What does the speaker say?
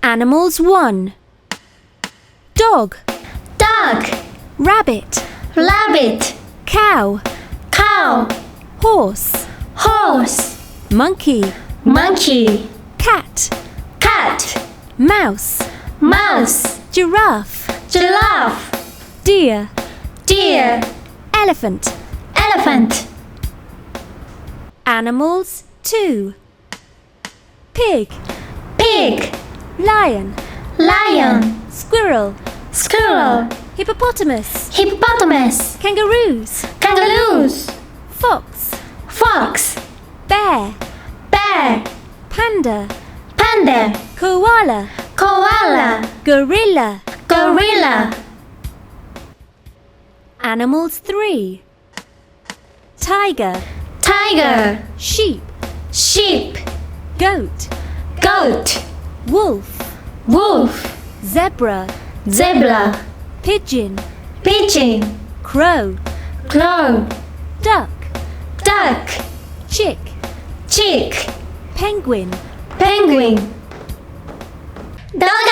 Animals 1. Dog, Dog, rabbit, rabbit, cow, cow, horse, horse, monkey, monkey, cat, cat, mouse, mouse, giraffe, giraffe, deer, deer, elephant. elephant. Animals 2. Pig, Pig, lion, lion, squirrel, squirrel, hippopotamus, hippopotamus, kangaroos, kangaroos, fox, fox, bear, bear, panda, panda, koala, koala, gorilla. gorilla. Animals 3. Tiger, Tiger, sheep, sheep, goat, goat, wolf, wolf, zebra, zebra, pigeon, pigeon, crow, crow, duck, duck, chick, chick, penguin. penguin. 動画